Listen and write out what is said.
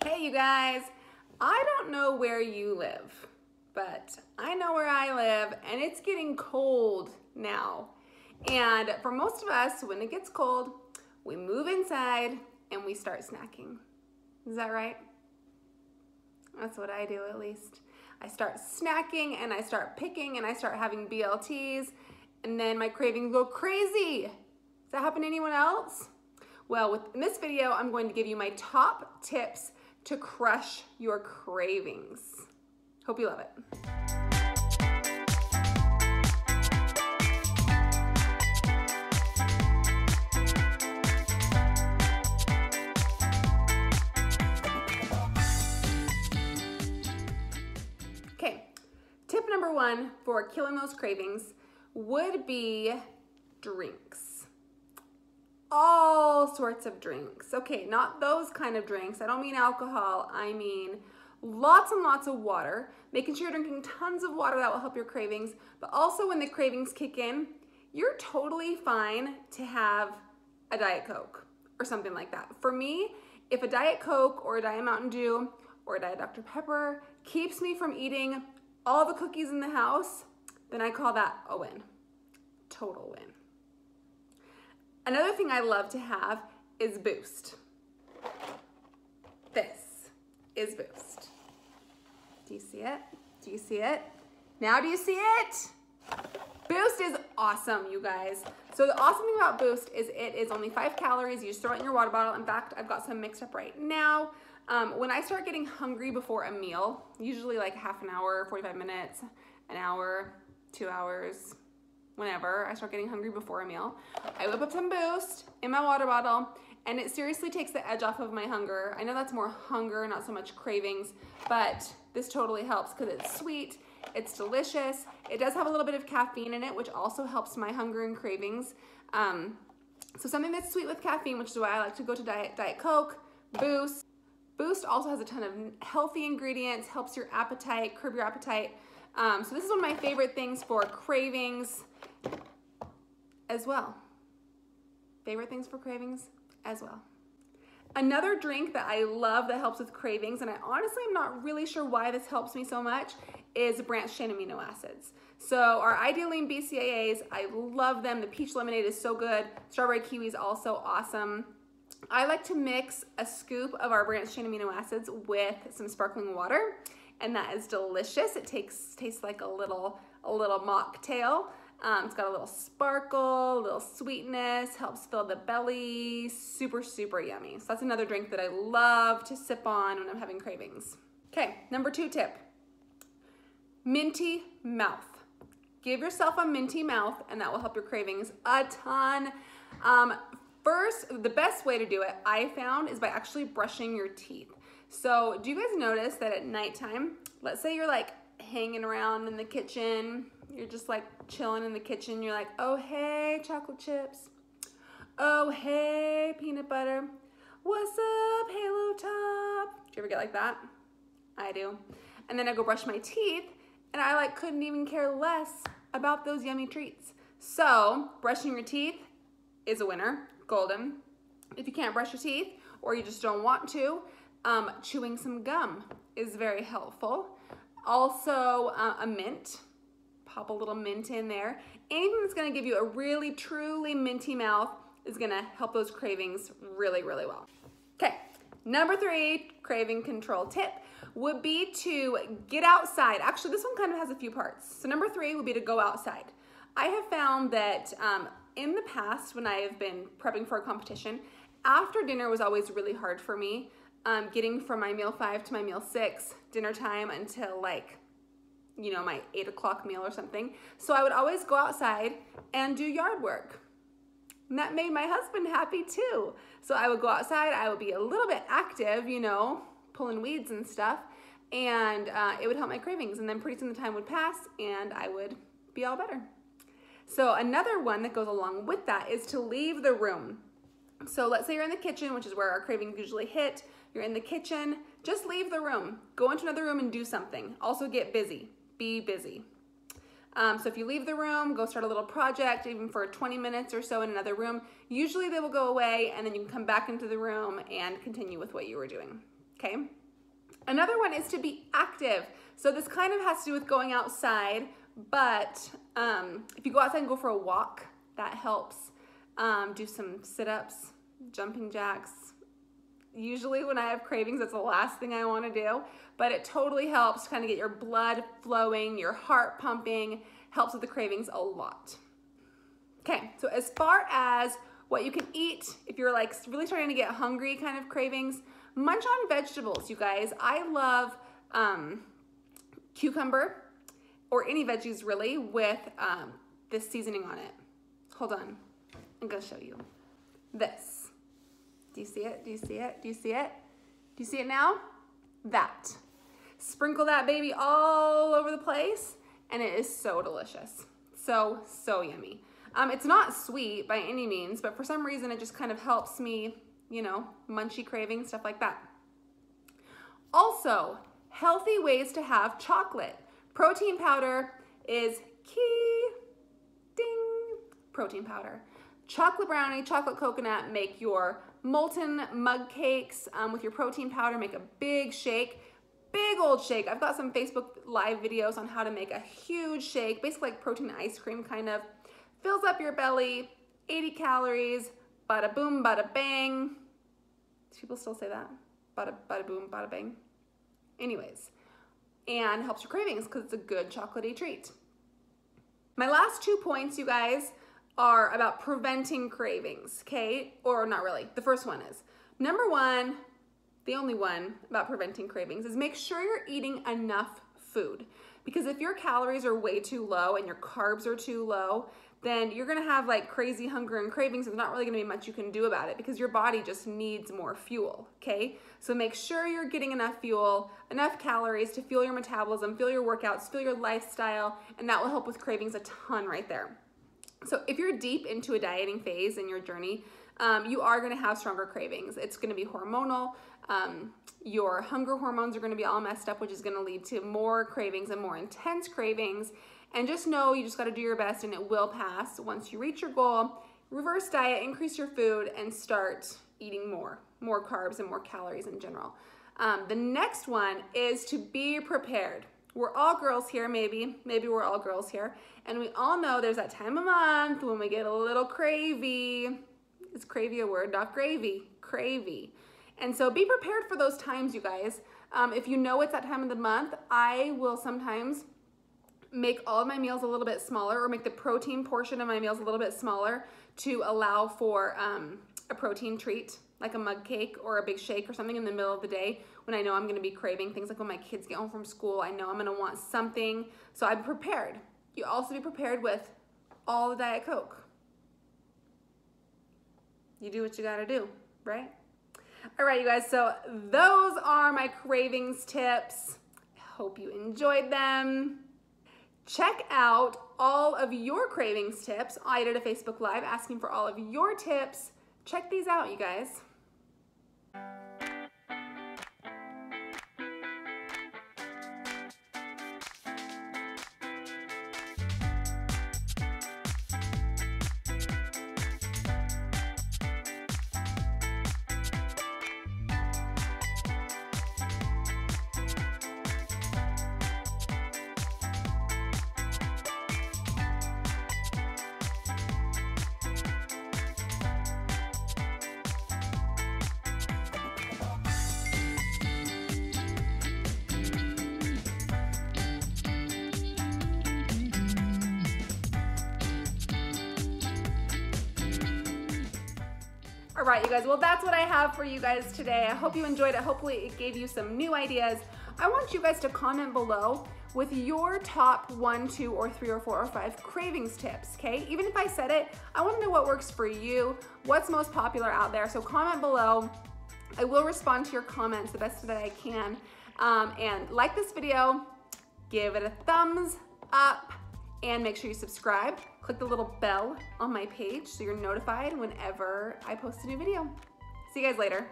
Hey you guys, I don't know where you live, but I know where I live and it's getting cold now. And for most of us, when it gets cold, we move inside and we start snacking. Is that right? That's what I do, at least. I start snacking and I start picking and I start having BLTs and then my cravings go crazy. Does that happen to anyone else? Well, in this video, I'm going to give you my top tips to crush your cravings. Hope you love it. Okay, tip number one for killing those cravings would be drinks. All sorts of drinks. Okay, not those kind of drinks. I don't mean alcohol. I mean lots and lots of water. Making sure you're drinking tons of water, that will help your cravings. But also when the cravings kick in, you're totally fine to have a Diet Coke or something like that. For me, if a Diet Coke or a Diet Mountain Dew or a Diet Dr. Pepper keeps me from eating all the cookies in the house, then I call that a win. Total win. Another thing I love to have is Boost. This is Boost. Do you see it? Do you see it? Now do you see it? Boost is awesome, you guys. So the awesome thing about Boost is it is only 5 calories. You just throw it in your water bottle. In fact, I've got some mixed up right now. When I start getting hungry before a meal, usually like half an hour, 45 minutes, an hour, 2 hours, whenever I start getting hungry before a meal, I whip up some Boost in my water bottle and it seriously takes the edge off of my hunger. I know that's more hunger, not so much cravings, but this totally helps because it's sweet, it's delicious. It does have a little bit of caffeine in it, which also helps my hunger and cravings. So something that's sweet with caffeine, which is why I like to go to Diet Coke, Boost. Boost also has a ton of healthy ingredients, helps your appetite, curb your appetite. So this is one of my favorite things for cravings as well. Favorite things for cravings as well. Another drink that I love that helps with cravings, and I honestly am not really sure why this helps me so much, is branched chain amino acids. So our Idealine BCAAs, I love them. The peach lemonade is so good. Strawberry kiwi is also awesome. I like to mix a scoop of our branched chain amino acids with some sparkling water, and that is delicious. It tastes like a little mocktail. It's got a little sparkle, a little sweetness, helps fill the belly, super, super yummy. So that's another drink that I love to sip on when I'm having cravings. Okay, number 2 tip, minty mouth. Give yourself a minty mouth and that will help your cravings a ton. First, the best way to do it, I found, is by actually brushing your teeth. So do you guys notice that at nighttime, let's say you're like hanging around in the kitchen, you're just like chilling in the kitchen, you're like, oh hey, chocolate chips. Oh hey, peanut butter. What's up, Halo Top? Do you ever get like that? I do. And then I go brush my teeth and I like couldn't even care less about those yummy treats. So brushing your teeth is a winner, golden. If you can't brush your teeth or you just don't want to, chewing some gum is very helpful. Also, a mint. Pop a little mint in there. Anything that's gonna give you a really, truly minty mouth is gonna help those cravings really, really well. Okay, number 3 craving control tip would be to get outside. Actually, this one kind of has a few parts. So number 3 would be to go outside. I have found that in the past, when I have been prepping for a competition, after dinner was always really hard for me. Getting from my meal 5 to my meal 6, dinner time, until like, you know, my 8 o'clock meal or something. So I would always go outside and do yard work. And that made my husband happy too. So I would go outside, I would be a little bit active, you know, pulling weeds and stuff, and it would help my cravings. And then pretty soon the time would pass and I would be all better. So another one that goes along with that is to leave the room. So let's say you're in the kitchen, which is where our cravings usually hit. You're in the kitchen, just leave the room. Go into another room and do something. Also get busy, be busy. So if you leave the room, go start a little project, even for 20 minutes or so in another room, usually they will go away and then you can come back into the room and continue with what you were doing. okay? Another one is to be active. So this kind of has to do with going outside, but if you go outside and go for a walk, that helps. Do some sit-ups, jumping jacks. Usually when I have cravings, that's the last thing I want to do, but it totally helps to kind of get your blood flowing, your heart pumping, helps with the cravings a lot. Okay, so as far as what you can eat, if you're like really starting to get hungry kind of cravings, munch on vegetables, you guys. I love cucumber or any veggies really with this seasoning on it. Hold on, I'm gonna show you this. Do you see it? Do you see it? Do you see it? Do you see it now? That. Sprinkle that baby all over the place and it is so delicious. So yummy. It's not sweet by any means, but for some reason it just kind of helps me, you know, munchy cravings, stuff like that. Also, healthy ways to have chocolate. Protein powder is key. Ding. Protein powder. Chocolate brownie, chocolate coconut, make your molten mug cakes with your protein powder. Make a big shake, big old shake. I've got some Facebook live videos on how to make a huge shake, basically like protein ice cream kind of. Fills up your belly, 80 calories, bada boom, bada bang. Do people still say that? Bada boom, bada bang. Anyways, and helps your cravings because it's a good chocolatey treat. My last 2 points, you guys, are about preventing cravings, okay? Or not really. The first one is, number one, the only one about preventing cravings is make sure you're eating enough food. Because if your calories are way too low and your carbs are too low, then you're gonna have like crazy hunger and cravings. There's not really gonna be much you can do about it because your body just needs more fuel, okay? So make sure you're getting enough fuel, enough calories to fuel your metabolism, fuel your workouts, fuel your lifestyle, and that will help with cravings a ton right there. So if you're deep into a dieting phase in your journey, you are gonna have stronger cravings. It's gonna be hormonal. Your hunger hormones are gonna be all messed up, which is gonna lead to more cravings and more intense cravings. And just know you just gotta do your best and it will pass. Once you reach your goal, reverse diet, increase your food, and start eating more carbs and more calories in general. The next one is to be prepared. We're all girls here, maybe we're all girls here, and we all know there's that time of month when we get a little cravey. Is cravey a word? Not gravy, cravey. And so be prepared for those times, you guys. If you know it's that time of the month, I will sometimes make all of my meals a little bit smaller or make the protein portion of my meals a little bit smaller to allow for a protein treat, like a mug cake or a big shake or something in the middle of the day when I know I'm gonna be craving things like when my kids get home from school, I know I'm gonna want something, so I'm prepared. You also be prepared with all the Diet Coke. You do what you gotta do, right? All right, you guys, so those are my cravings tips. I hope you enjoyed them. Check out all of your cravings tips. I did a Facebook Live asking for all of your tips. Check these out, you guys. All right, you guys, well, that's what I have for you guys today. I hope you enjoyed it. Hopefully it gave you some new ideas. I want you guys to comment below with your top 1, 2, or 3, or 4, or 5 cravings tips, okay? Even if I said it, I wanna know what works for you, what's most popular out there. So comment below. I will respond to your comments the best that I can. And like this video, give it a thumbs up, and make sure you subscribe. Click the little bell on my page so you're notified whenever I post a new video. See you guys later.